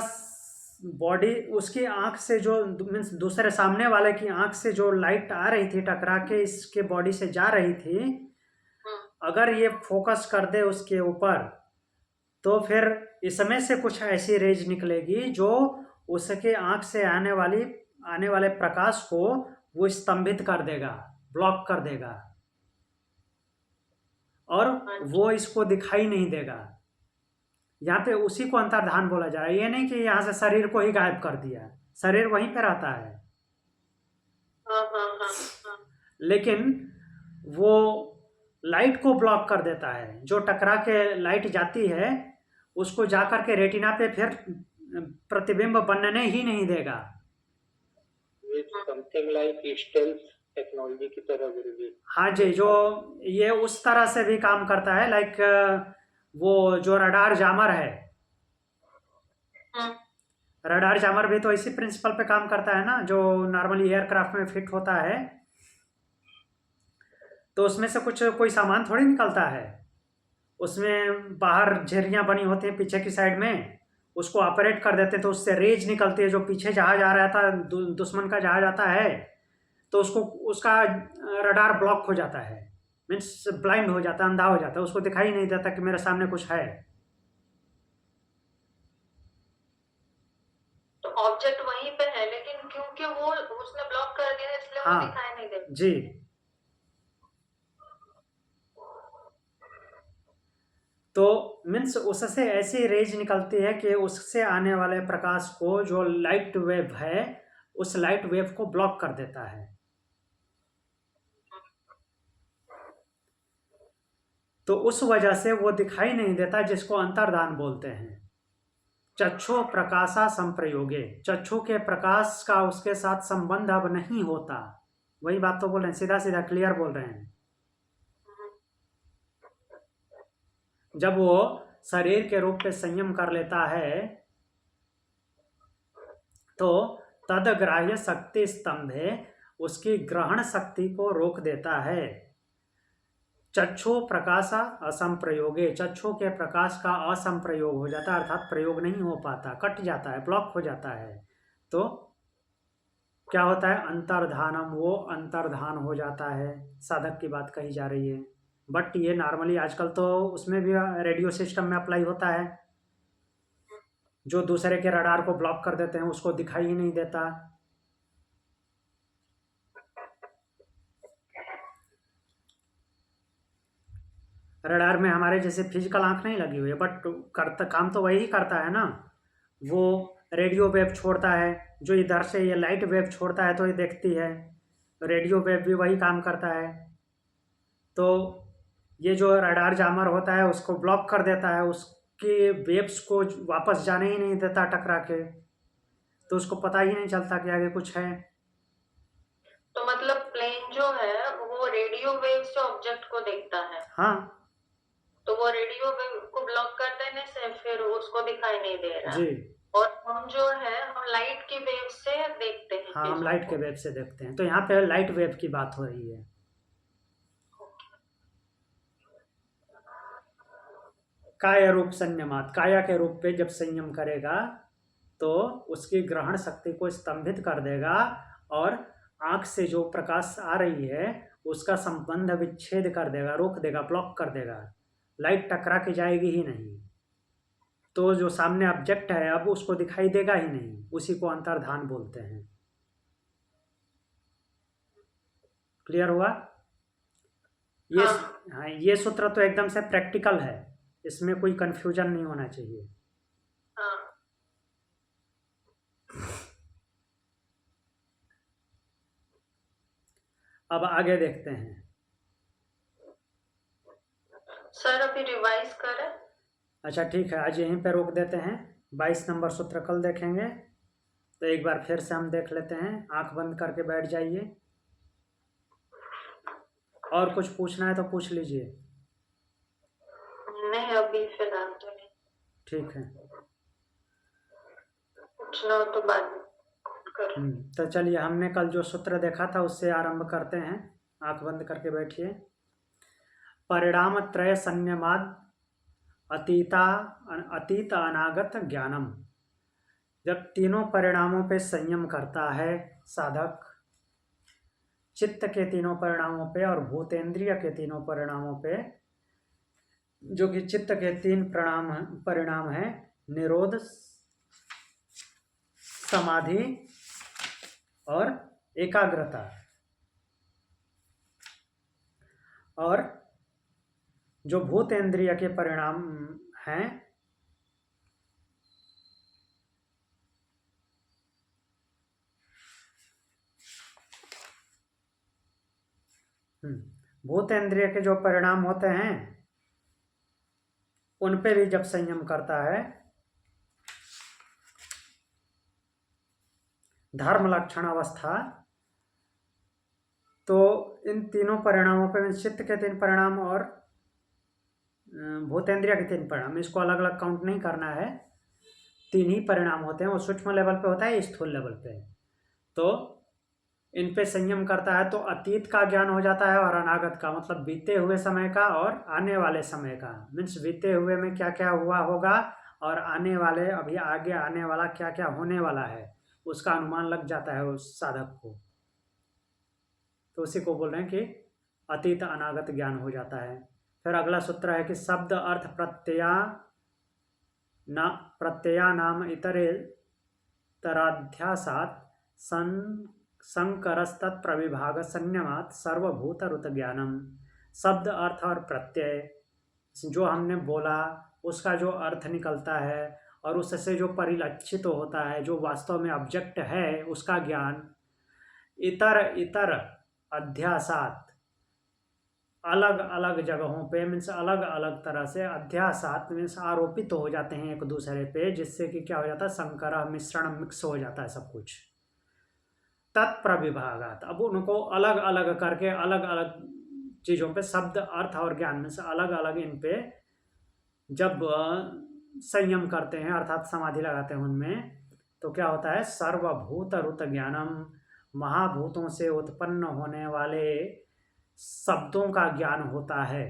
बॉडी, उसकी आंख से जो मीन्स दूसरे सामने वाले की आंख से जो लाइट आ रही थी टकरा के इसके बॉडी से जा रही थी, अगर ये फोकस कर दे उसके ऊपर तो फिर इसमें से कुछ ऐसी रेज निकलेगी जो उसके आंख से आने वाले प्रकाश को वो स्तंभित कर देगा, ब्लॉक कर देगा, और वो इसको दिखाई नहीं देगा। यहाँ पे उसी को अंतर्धान बोला जा रहा है। ये नहीं कि यहाँ से शरीर को ही गायब कर दिया, शरीर वहीं पे रहता है। लेकिन वो लाइट को ब्लॉक कर देता है। जो टकरा के लाइट जाती है उसको जाकर के रेटिना पे फिर प्रतिबिंब बनने ही नहीं देगा। समथिंग लाइक स्टेल्थ टेक्नोलॉजी की तरह गुरुजी। हाँ जी, जो ये उस तरह से भी काम करता है, लाइक वो जो रडार जामर है, रडार जामर भी तो इसी प्रिंसिपल पे काम करता है ना, जो नॉर्मली एयरक्राफ्ट में फिट होता है। तो उसमें से कुछ कोई सामान थोड़ी निकलता है, उसमें बाहर झिर्रियाँ बनी होती हैं पीछे की साइड में, उसको ऑपरेट कर देते हैं तो उससे रेज निकलती है। जो पीछे जहाज आ रहा था, दुश्मन का जहाज आता है तो उसको उसका रडार ब्लॉक हो जाता है, मीन्स ब्लाइंड हो जाता है, अंधा हो जाता है, उसको दिखाई नहीं देता कि मेरे सामने कुछ है। तो ऑब्जेक्ट वहीं पे है, लेकिन क्योंकि वो उसने ब्लॉक कर दिया इसलिए वो दिखाई नहीं देता। जी, तो मीन्स उससे ऐसी रेज निकलती है कि उससे आने वाले प्रकाश को, जो लाइट वेव है, उस लाइट वेव को ब्लॉक कर देता है। तो उस वजह से वो दिखाई नहीं देता, जिसको अंतर्धान बोलते हैं। चक्षु प्रकाशा संप्रयोगे, चक्षु के प्रकाश का उसके साथ संबंध अब नहीं होता। वही बात तो बोल रहे हैं, सीधा सीधा क्लियर बोल रहे हैं। जब वो शरीर के रूप में संयम कर लेता है तो तदग्राह्य शक्ति स्तंभे उसकी ग्रहण शक्ति को रोक देता है। चक्षु प्रकाशा असंप्रयोगे, चक्षु के प्रकाश का असंप्रयोग हो जाता है, अर्थात प्रयोग नहीं हो पाता, कट जाता है, ब्लॉक हो जाता है। तो क्या होता है? अंतर्धानम, वो अंतर्धान हो जाता है। साधक की बात कही जा रही है, बट ये नॉर्मली आजकल तो उसमें भी रेडियो सिस्टम में अप्लाई होता है। जो दूसरे के रडार को ब्लॉक कर देते हैं उसको दिखाई ही नहीं देता। रडार में हमारे जैसे फिजिकल आंख नहीं लगी हुई है, बट करता काम तो वही करता है ना। वो रेडियो वेव छोड़ता है, जो इधर से ये लाइट वेव छोड़ता है तो ये देखती है, रेडियो वेव भी वही काम करता है। तो ये जो रडार जामर होता है उसको ब्लॉक कर देता है, उसके वेव्स को वापस जाने ही नहीं देता टकरा के, तो उसको पता ही नहीं चलता कि आगे कुछ है। तो मतलब प्लेन जो है वो रेडियो वेव से ऑब्जेक्ट को देखता है। हाँ, तो वो रेडियो वेव को ब्लॉक कर देने से फिर उसको दिखाई नहीं दे रहा जी। और हम जो है हम लाइट की वेव से देखते हैं। हाँ, हम लाइट के वेव से देखते हैं, तो यहाँ पे लाइट वेव की बात हो रही है। काया रूप संयमात, काया के रूप पे जब संयम करेगा तो उसकी ग्रहण शक्ति को स्तंभित कर देगा और आंख से जो प्रकाश आ रही है उसका संबंध विच्छेद कर देगा, रोक देगा, ब्लॉक कर देगा, लाइट टकरा के जाएगी ही नहीं। तो जो सामने ऑब्जेक्ट है अब उसको दिखाई देगा ही नहीं, उसी को अंतर्धान बोलते हैं। क्लियर हुआ? ये हाँ, ये सूत्र तो एकदम से प्रैक्टिकल है, इसमें कोई कंफ्यूजन नहीं होना चाहिए। अब आगे देखते हैं। सर अभी रिवाइज करें? अच्छा ठीक है, आज यहीं पे रोक देते हैं। 22 नंबर सूत्र कल देखेंगे। तो एक बार फिर से हम देख लेते हैं, आंख बंद करके बैठ जाइए। और कुछ पूछना है तो पूछ लीजिए। नहीं, अभी फिलहाल तो नहीं। ठीक है, पूछना हो तो बाद में कर। तो चलिए, हमने कल जो सूत्र देखा था उससे आरंभ करते हैं। आंख बंद करके बैठिए। परिणाम त्रय संयमाद अतीत अनागत ज्ञानम। जब तीनों परिणामों पे संयम करता है साधक, चित्त के तीनों परिणामों पे और भूतेंद्रिय के तीनों परिणामों पे, जो कि चित्त के 3 परिणाम है, निरोध, समाधि और एकाग्रता, और जो भूतेंद्रिय के परिणाम हैं भूतेंद्रिय के जो परिणाम होते हैं उन पे भी जब संयम करता है, धर्म लक्षण अवस्था, तो इन तीनों परिणामों पे चित्त के 3 परिणाम और भूतेंद्रिय के 3 परिणाम, इसको अलग अलग काउंट नहीं करना है, 3 ही परिणाम होते हैं। वो सूक्ष्म लेवल पे होता है, स्थूल लेवल पे। तो इन पे संयम करता है तो अतीत का ज्ञान हो जाता है और अनागत का, मतलब बीते हुए समय का और आने वाले समय का। मीन्स बीते हुए में क्या क्या हुआ होगा और आने वाले, अभी आगे आने वाला क्या क्या होने वाला है, उसका अनुमान लग जाता है उस साधक को। तो उसी को बोल रहे हैं कि अतीत अनागत ज्ञान हो जाता है। फिर अगला सूत्र है कि शब्द अर्थ प्रत्यया नाम इतरेतराध्यासात् संकरस्तत् प्रविभाग संयमात् सर्वभूत रुत ज्ञानम। शब्द अर्थ और प्रत्यय, जो हमने बोला उसका जो अर्थ निकलता है और उससे जो परिलक्षित होता है, जो वास्तव में ऑब्जेक्ट है, उसका ज्ञान। इतर अध्यासात, अलग अलग जगहों पे, मीन्स अलग अलग तरह से, अध्यासात मीन्स आरोपित हो जाते हैं एक दूसरे पे, जिससे कि क्या हो जाता है, संकर मिश्रण, मिक्स हो जाता है सब कुछ। तत्प्रविभागात, अब उनको अलग अलग करके अलग अलग चीजों पे शब्द अर्थ और ज्ञान में से अलग अलग इन पे जब संयम करते हैं अर्थात समाधि लगाते हैं उनमें, तो क्या होता है, सर्वभूत रुत ज्ञानम, महाभूतों से उत्पन्न होने वाले शब्दों का ज्ञान होता है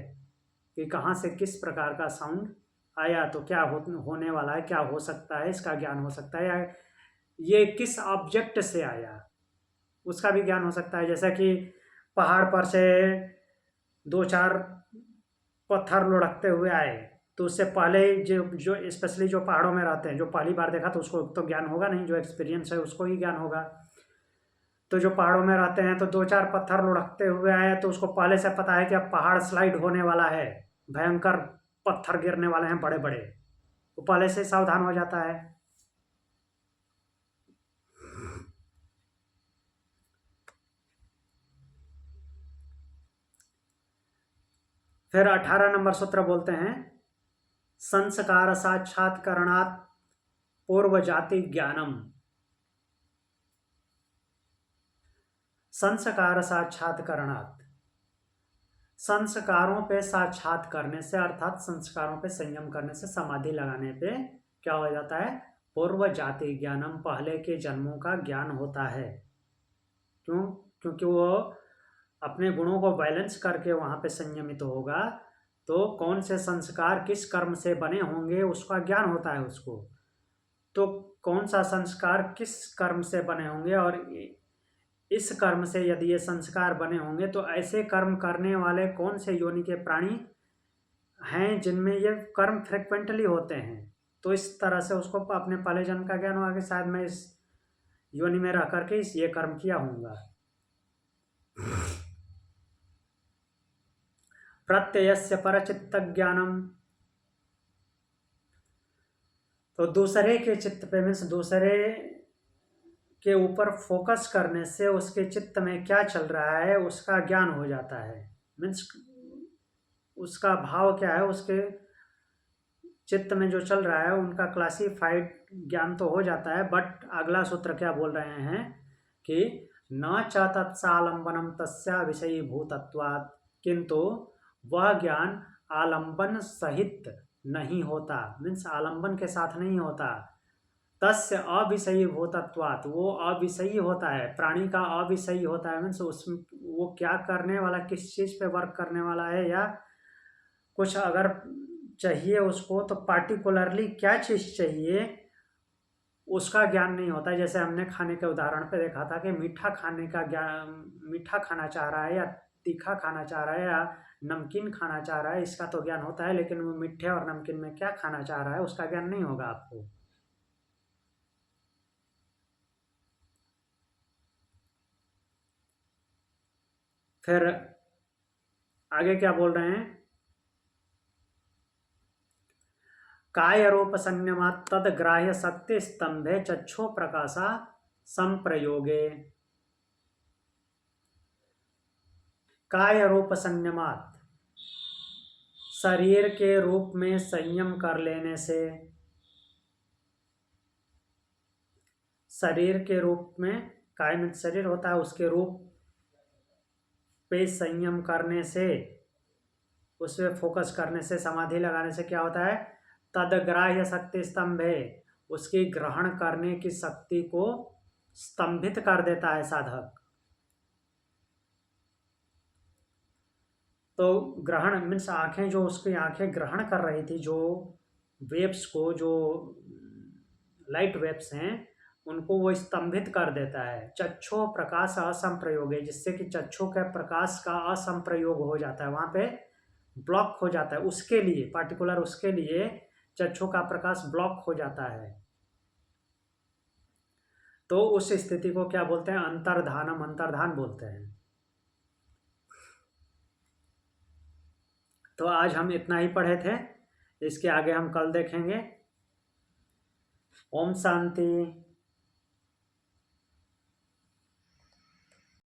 कि कहाँ से किस प्रकार का साउंड आया, तो क्या होने वाला है, क्या हो सकता है, इसका ज्ञान हो सकता है, या ये किस ऑब्जेक्ट से आया उसका भी ज्ञान हो सकता है। जैसा कि पहाड़ पर से 2-4 पत्थर लुढ़कते हुए आए, तो उससे पहले जो स्पेशली जो पहाड़ों में रहते हैं, जो पहली बार देखा तो उसको तो ज्ञान होगा नहीं, जो एक्सपीरियंस है उसको ही ज्ञान होगा। तो जो पहाड़ों में रहते हैं तो 2-4 पत्थर लुढ़कते हुए आए तो उसको पहले से पता है कि अब पहाड़ स्लाइड होने वाला है, भयंकर पत्थर गिरने वाले हैं बड़े बड़े, वो पहले से सावधान हो जाता है। फिर 18 नंबर सूत्र बोलते हैं, संस्कार साक्षात्करणात् पूर्व जाति ज्ञानम। संस्कार साक्षात्करणात्, संस्कारों पे साक्षात करने से अर्थात संस्कारों पे संयम करने से, समाधि लगाने पे क्या हो जाता है, पूर्व जाति ज्ञानम, पहले के जन्मों का ज्ञान होता है। क्यों? क्योंकि वो अपने गुणों को बैलेंस करके वहाँ पे संयमित होगा, तो कौन से संस्कार किस कर्म से बने होंगे उसका ज्ञान होता है उसको। तो कौन सा संस्कार किस कर्म से बने होंगे और इस कर्म से यदि ये संस्कार बने होंगे तो ऐसे कर्म करने वाले कौन से योनि के प्राणी हैं जिनमें ये कर्म फ्रिक्वेंटली होते हैं। तो इस तरह से उसको अपने पहले जन्म का ज्ञान हुआ कि शायद मैं इस योनि में रह करके ये कर्म किया हूँगा। प्रत्ययस्य परचित्त ज्ञानम, तो दूसरे के चित्त पे मीन्स दूसरे के ऊपर फोकस करने से उसके चित्त में क्या चल रहा है उसका ज्ञान हो जाता है। मीन्स उसका भाव क्या है, उसके चित्त में जो चल रहा है उनका क्लासिफाइड ज्ञान तो हो जाता है। बट अगला सूत्र क्या बोल रहे हैं कि न च तत्सालंबनम तस्या विषयी भूतत्वात्, किंतु वह ज्ञान आलंबन सहित नहीं होता, मीन्स आलंबन के साथ नहीं होता। तस्य अविषयी भूतत्वात्, वो अविषयी होता है, प्राणी का अविषयी होता है। मीन्स उसमें वो क्या करने वाला, किस चीज़ पे वर्क करने वाला है, या कुछ अगर चाहिए उसको तो पार्टिकुलरली क्या चीज़ चाहिए उसका ज्ञान नहीं होता है। जैसे हमने खाने के उदाहरण पे देखा था कि मीठा खाने का ज्ञान, मीठा खाना चाह रहा है या तीखा खाना चाह रहा है या नमकीन खाना चाह रहा है, इसका तो ज्ञान होता है, लेकिन वो मीठे और नमकीन में क्या खाना चाह रहा है उसका ज्ञान नहीं होगा आपको। फिर आगे क्या बोल रहे हैं, काय रूप संयमात् तद ग्राह्य शक्ति स्तंभे चक्षु प्रकाशा संप्रयोगे। काय रूप संयमात, शरीर के रूप में संयम कर लेने से, शरीर के रूप में, काय में शरीर होता है, उसके रूप पे संयम करने से, उसमें फोकस करने से, समाधि लगाने से क्या होता है, तदग्राह्य शक्ति स्तंभे, उसकी ग्रहण करने की शक्ति को स्तंभित कर देता है साधक। तो ग्रहण मीन्स आंखें, जो उसकी आंखें ग्रहण कर रही थी जो वेव्स को, जो लाइट वेव्स हैं, उनको वो स्तंभित कर देता है। चक्षु प्रकाश असंप्रयोग है, जिससे कि चक्षु के प्रकाश का असंप्रयोग हो जाता है, वहां पे ब्लॉक हो जाता है, उसके लिए पार्टिकुलर, उसके लिए चक्षु का प्रकाश ब्लॉक हो जाता है। तो उस स्थिति को क्या बोलते हैं, अंतर्धानम, अंतर्धान बोलते हैं। तो आज हम इतना ही पढ़े थे, इसके आगे हम कल देखेंगे। ओम शांति।